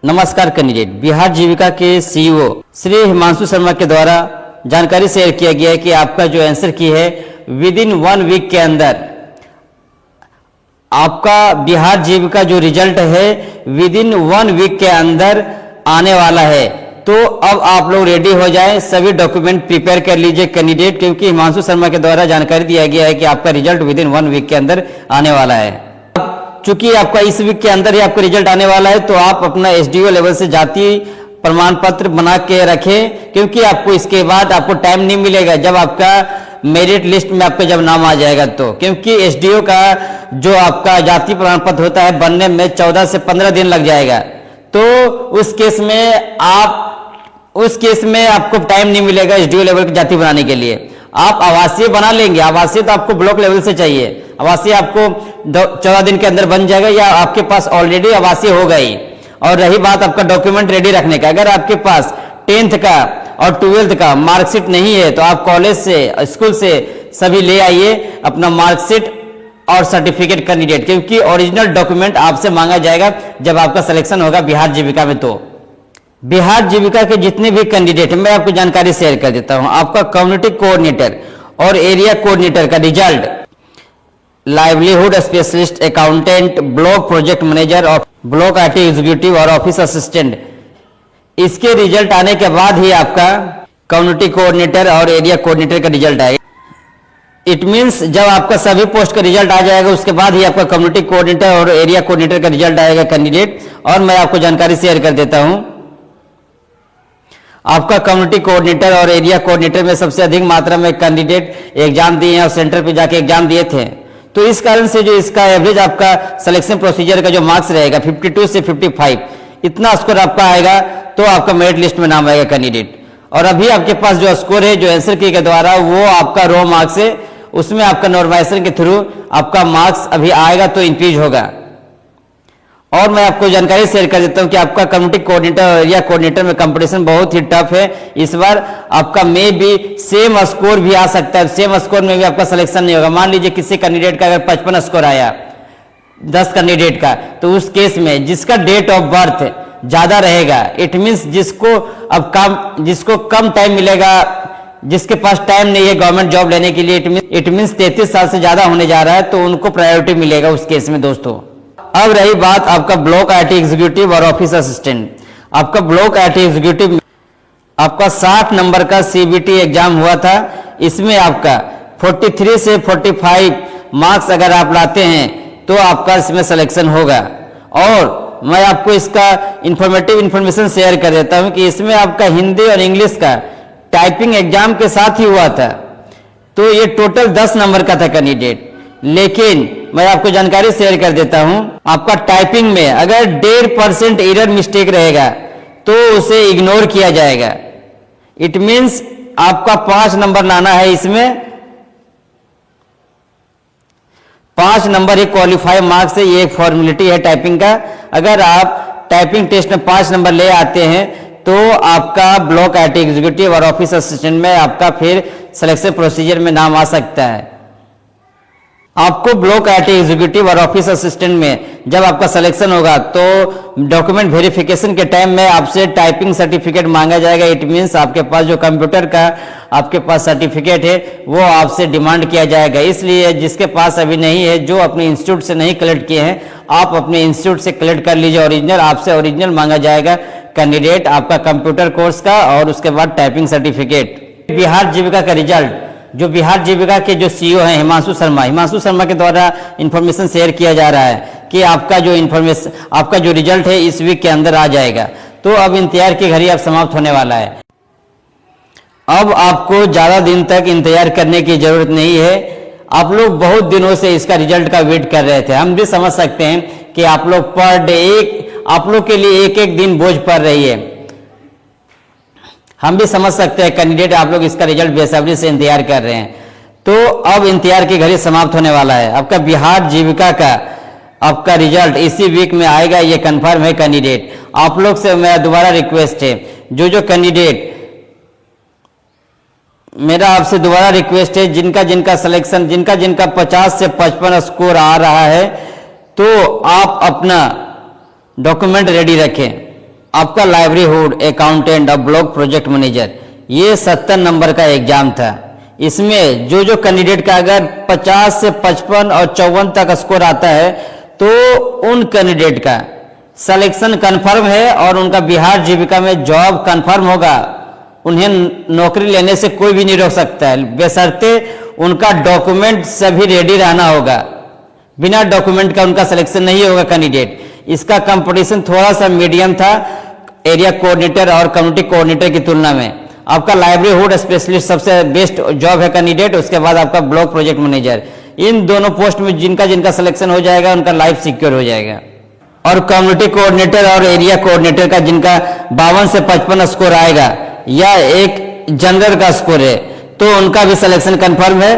नमस्कार कैंडिडेट। बिहार जीविका के सीईओ श्री हिमांशु शर्मा के द्वारा जानकारी शेयर किया गया है कि आपका जो आंसर की है विद इन 1 वीक के अंदर आपका बिहार जीविका जो रिजल्ट है विद इन 1 वीक के अंदर आने वाला है। तो अब आप लोग रेडी हो जाएं, सभी डॉक्यूमेंट प्रिपेयर कर लीजिए कैंडिडेट, क्योंकि हिमांशु शर्मा के द्वारा जानकारी दिया गया है कि आपका रिजल्ट विद इन 1 वीक के अंदर आने वाला है। चूंकि आपका इस वीक के अंदर ही आपका रिजल्ट आने वाला है, तो आप अपना एसडीओ लेवल से जाति प्रमाण पत्र बना के रखें, क्योंकि आपको इसके बाद आपको टाइम नहीं मिलेगा जब आपका मेरिट लिस्ट में आपका जब नाम आ जाएगा तो, क्योंकि एसडीओ का जो आपका जाति प्रमाण पत्र होता है बनने में 14 से 15 दिन लग जाएगा। तो उस केस में आपको टाइम नहीं मिलेगा एसडीओ लेवल की जाति बनाने के लिए। आप आवासीय बना लेंगे, आवासीय तो आपको ब्लॉक लेवल से चाहिए, आवासीय आपको 14 दिन के अंदर बन जाएगा या आपके पास ऑलरेडी आवासीय हो गई। और रही बात आपका डॉक्यूमेंट रेडी रखने का, अगर आपके पास 10th का और 12th का मार्कशीट नहीं है तो आप कॉलेज से स्कूल से सभी ले आइए अपना मार्कशीट और सर्टिफिकेट कैंडिडेट, क्योंकि ओरिजिनल डॉक्यूमेंट आपसे मांगा जाएगा जब आपका सिलेक्शन होगा बिहार जीविका में। तो बिहार जीविका के जितने भी कैंडिडेट हैं मैं आपको जानकारी शेयर कर देता हूं। आपका कम्युनिटी कोऑर्डिनेटर और एरिया कोऑर्डिनेटर का result, livelihood specialist, accountant, block project manager और ब्लॉक आईटी एग्जीक्यूटिव और ऑफिस असिस्टेंट, इसके रिजल्ट आने के बाद ही आपका कम्युनिटी कोऑर्डिनेटर और एरिया कोऑर्डिनेटर का रिजल्ट आएगा। इट मींस जब आपका सभी पोस्ट का रिजल्ट आ जाएगा उसके बाद ही आपका कम्युनिटी कोऑर्डिनेटर और एरिया कोऑर्डिनेटर का रिजल्ट आएगा कैंडिडेट। और मैं आपको जानकारी शेयर कर देता हूं, आपका कम्युनिटी कोऑर्डिनेटर और एरिया कोऑर्डिनेटर में सबसे अधिक मात्रा में कैंडिडेट एग्जाम दिए हैं और सेंटर पे जाके एग्जाम दिए थे। तो इस कारण से जो इसका एवरेज आपका सिलेक्शन प्रोसीजर का जो मार्क्स रहेगा 52 से 55 इतना स्कोर आपका आएगा तो आपका मेरिट लिस्ट में नाम आएगा कैंडिडेट। और अभी आपके पास जो स्कोर है जो आंसर की के द्वारा वो आपका रो मार्क्स है, उसमें आपका नॉर्मलाइजेशन के थ्रू आपका मार्क्स अभी आएगा तो इंक्रीज होगा। और मैं आपको जानकारी शेयर कर देता हूं कि आपका कम्युनिटी कोऑर्डिनेटर और एरिया कोऑर्डिनेटर में कंपटीशन बहुत ही टफ है। इस बार आपका में भी सेम स्कोर भी आ सकता है, सेम स्कोर में भी आपका सिलेक्शन नहीं होगा। मान लीजिए किसी कैंडिडेट का अगर 55 स्कोर आया 10 कैंडिडेट का, तो उस केस में जिसका डेट ऑफ बर्थ ज्यादा रहेगा, इट मीन्स जिसको कम टाइम मिलेगा, जिसके पास टाइम नहीं है गवर्नमेंट जॉब लेने के लिए, इट मीन्स 33 साल से ज्यादा होने जा रहा है, तो उनको प्रायोरिटी मिलेगा उस केस में दोस्तों। अब रही बात आपका ब्लॉक आईटी एग्जीक्यूटिव और ऑफिस असिस्टेंट। आपका ब्लॉक आईटी एग्जीक्यूटिव में आपका 60 नंबर का सीबीटी एग्जाम हुआ था। इसमें आपका 43 से 45 मार्क्स अगर आप लाते हैं तो आपका इसमें सिलेक्शन होगा। और मैं आपको इसका इंफॉर्मेटिव इंफॉर्मेशन शेयर कर देता हूं कि इसमें आपका हिंदी और इंग्लिश का टाइपिंग एग्जाम के साथ ही हुआ था। तो ये टोटल 10 नंबर का था कैंडिडेट। लेकिन मैं आपको जानकारी शेयर कर देता हूं, आपका टाइपिंग में अगर 1.5% एरर मिस्टेक रहेगा तो उसे इग्नोर किया जाएगा। इट मींस आपका 5 नंबर लाना है, इसमें 5 नंबर ही क्वालिफाई मार्क्स है। ये एक फॉर्मेलिटी है टाइपिंग का। अगर आप टाइपिंग टेस्ट में 5 नंबर ले आते हैं तो आपका ब्लॉक आईटी एग्जीक्यूटिव और ऑफिस असिस्टेंट में आपका फिर सिलेक्शन प्रोसीजर में नाम आ सकता है। आपको ब्लॉक आईटी एग्जीक्यूटिव और ऑफिस असिस्टेंट में जब आपका सिलेक्शन होगा तो डॉक्यूमेंट वेरिफिकेशन के टाइम में आपसे टाइपिंग सर्टिफिकेट मांगा जाएगा। इट मींस आपके पास जो कंप्यूटर का आपके पास सर्टिफिकेट है वो आपसे डिमांड किया जाएगा। इसलिए जिसके पास अभी नहीं है, जो अपने इंस्टीट्यूट से नहीं कलेक्ट किए हैं, आप अपने इंस्टीट्यूट से कलेक्ट कर लीजिए ओरिजिनल। आपसे ओरिजिनल मांगा जाएगा कैंडिडेट, आपका कंप्यूटर कोर्स का और उसके बाद टाइपिंग सर्टिफिकेट। बिहार जीविका का रिजल्ट जो बिहार जीविका के जो सीईओ हैं हिमांशु शर्मा के द्वारा इंफॉर्मेशन शेयर किया जा रहा है कि आपका जो रिजल्ट है इस वीक के अंदर आ जाएगा। तो अब इंतजार की घड़ी अब समाप्त होने वाला है। अब आपको ज्यादा दिन तक इंतजार करने की जरूरत नहीं है। आप लोग बहुत दिनों से इसका रिजल्ट का वेट कर रहे थे। हम भी समझ सकते हैं कि आप लोग पर डे आप लोग के लिए एक एक दिन बोझ पड़ रही है। हम भी समझ सकते हैं कैंडिडेट आप लोग इसका रिजल्ट बेसब्री से इंतजार कर रहे हैं। तो अब इंतजार की घड़ी समाप्त होने वाला है। आपका बिहार जीविका का आपका रिजल्ट इसी वीक में आएगा, ये कंफर्म है कैंडिडेट। आप लोग से मेरा दोबारा रिक्वेस्ट है, जो कैंडिडेट, मेरा आपसे दोबारा रिक्वेस्ट है, जिनका सिलेक्शन जिनका 50 से 55 स्कोर आ रहा है, तो आप अपना डॉक्यूमेंट रेडी रखें। आपका लाइवलीहुड अकाउंटेंट और ब्लॉक प्रोजेक्ट मैनेजर, ये 70 नंबर का एग्जाम था। इसमें जो जो कैंडिडेट का अगर 50 से 55 और 54 तक स्कोर आता है तो उन कैंडिडेट का सिलेक्शन कंफर्म है और उनका बिहार जीविका में जॉब कंफर्म होगा। उन्हें नौकरी लेने से कोई भी नहीं रोक सकता है, बशर्ते उनका डॉक्यूमेंट सभी रेडी रहना होगा। बिना डॉक्यूमेंट का उनका सिलेक्शन नहीं होगा कैंडिडेट। इसका कंपटीशन थोड़ा सा मीडियम था एरिया कोऑर्डिनेटर और कम्युनिटी कोऑर्डिनेटर की तुलना में। आपका लाइवलीहुड स्पेशलिस्ट सबसे बेस्ट जॉब है कैंडिडेट, उसके बाद आपका ब्लॉक प्रोजेक्ट मैनेजर। इन दोनों पोस्ट में जिनका जिनका सिलेक्शन हो जाएगा उनका लाइफ सिक्योर हो जाएगा। और कम्युनिटी कोऑर्डिनेटर और एरिया कोऑर्डिनेटर का जिनका 52 से 55 स्कोर आएगा या एक जनरल का स्कोर है तो उनका भी सिलेक्शन कंफर्म है।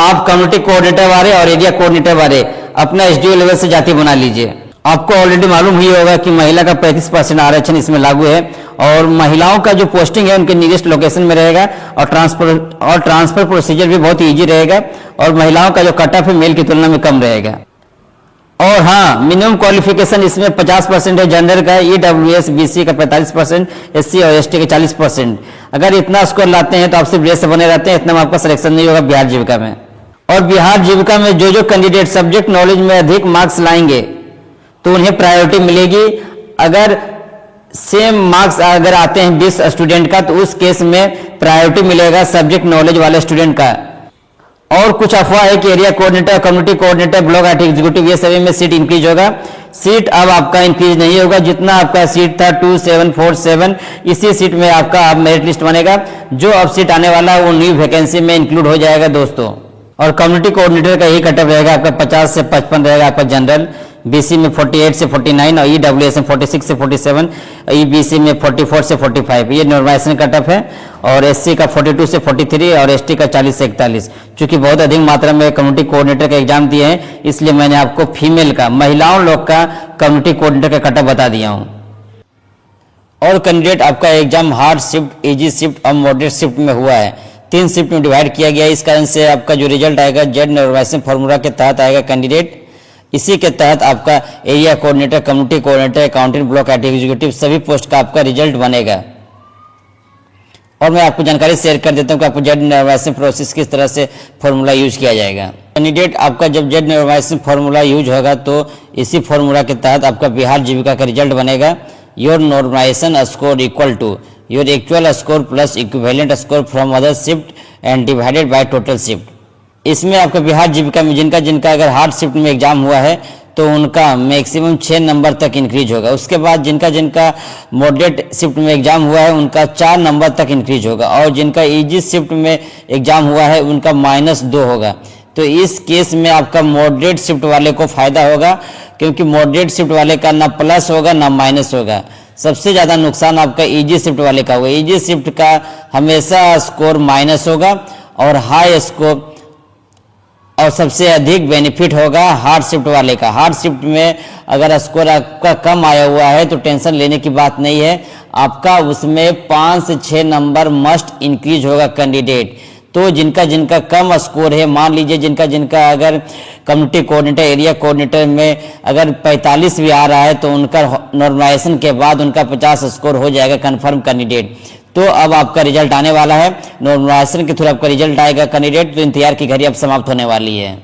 आप कम्युनिटी कोऑर्डिनेटर वाले और एरिया कोऑर्डिनेटर वाले अपना एसडीओ लेवल से जाति बना लीजिए। आपको ऑलरेडी मालूम ही होगा कि महिला का 35% आरक्षण इसमें लागू है और महिलाओं का जो पोस्टिंग है उनके नियरेस्ट लोकेशन में रहेगा और ट्रांसफर प्रोसीजर भी बहुत इजी रहेगा और महिलाओं का जो कट ऑफ है मेल की तुलना में कम रहेगा। और हाँ, मिनिमम क्वालिफिकेशन इसमें 50% है जनरल का, ईडब्ल्यूएस बीसी का 45%, एससी और एसटी का 40%। अगर इतना स्कोर लाते हैं तो आप सिर्फ रेस से बने रहते हैं, इतना में आपका सिलेक्शन नहीं होगा बिहार जीविका में। और बिहार जीविका में जो जो कैंडिडेट सब्जेक्ट नॉलेज में अधिक मार्क्स लाएंगे तो उन्हें प्रायोरिटी मिलेगी। अगर सेम मार्क्स अगर आते हैं 20 स्टूडेंट का तो उस केस में प्रायोरिटी मिलेगा सब्जेक्ट नॉलेज वाले स्टूडेंट का। और कुछ अफवाह है कि area coordinator, community coordinator, block IT executive ये सभी में सीट इंक्रीज होगा। सीट अब आपका इंक्रीज नहीं होगा। जितना आपका सीट था 2747 इसी सीट में आपका अब मेरिट लिस्ट बनेगा। जो अब सीट आने वाला है वो न्यू वैकेंसी में इंक्लूड हो जाएगा दोस्तों। और कम्युनिटी कोऑर्डिनेटर का यही कटअप रहेगा आपका 50 से 55 रहेगा आपका जनरल, बीसी में 48 से 49 और ईडब्ल्यूएस में 46 से 47, ईबीसी में 44 से 45 ये नॉर्मलाइजेशन कटअप है। और एससी का 42 से 43 और एसटी का 40 से 41। चूंकि बहुत अधिक मात्रा में कम्युनिटी कोऑर्डिनेटर का एग्जाम दिए हैं इसलिए मैंने आपको फीमेल का, महिलाओं लोग का कम्युनिटी कोऑर्डिनेटर का कटअप बता दिया हूँ। और कैंडिडेट आपका exam hard shift, easy shift और मॉडरेट शिफ्ट में हुआ है। 3 शिफ्ट में डिवाइड किया गया है। इस कारण से आपका जो रिजल्ट आएगा जेड नॉर्मलाइजेशन फॉर्मूला के तहत आएगा कैंडिडेट। इसी के तहत आपका area coordinator, community coordinator, accountant, block IT executive सभी पोस्ट का आपका रिजल्ट बनेगा। और मैं आपको जानकारी शेयर कर देता हूं कि आपको जेड नॉर्मलाइजेशन प्रोसेस किस तरह से फॉर्मूला यूज किया जाएगा। कैंडिडेट आपका जब जेड नॉर्मलाइजेशन फॉर्मूला यूज होगा तो इसी फॉर्मूला के तहत आपका बिहार जीविका का रिजल्ट बनेगा। Your normalisation score equal to your actual score plus equivalent score from other shift and divided by total shift. इसमें आपका बिहार जीविका में जिनका जिनका अगर हार्ड शिफ्ट में एग्जाम हुआ है तो उनका मैक्सिमम 6 नंबर तक इंक्रीज होगा। उसके बाद जिनका जिनका मॉडरेट शिफ्ट में एग्जाम हुआ है उनका 4 नंबर तक इंक्रीज होगा और जिनका इजी शिफ्ट में एग्जाम हुआ है उनका -2 होगा। तो इस केस में आपका मॉडरेट शिफ्ट वाले को फायदा होगा क्योंकि मॉडरेट शिफ्ट वाले का ना प्लस होगा ना माइनस होगा। सबसे ज़्यादा नुकसान आपका इजी शिफ्ट वाले का होगा। इजी शिफ्ट का हमेशा स्कोर माइनस होगा और हाई स्कोर और सबसे अधिक बेनिफिट होगा हार्ड शिफ्ट वाले का। हार्ड शिफ्ट में अगर स्कोर आपका कम आया हुआ है तो टेंशन लेने की बात नहीं है, आपका उसमें 5 से 6 नंबर मस्ट इंक्रीज होगा कैंडिडेट। तो जिनका जिनका कम स्कोर है, मान लीजिए जिनका जिनका अगर कम्युनिटी कोऑर्डिनेटर, एरिया कोऑर्डिनेटर में अगर 45 भी आ रहा है तो उनका नॉर्मलाइजेशन के बाद उनका 50 स्कोर हो जाएगा कंफर्म कैंडिडेट। तो अब आपका रिजल्ट आने वाला है, नॉर्मलाइजेशन के थ्रू आपका रिजल्ट आएगा कैंडिडेट। तो इंतजार की घड़ी अब समाप्त होने वाली है।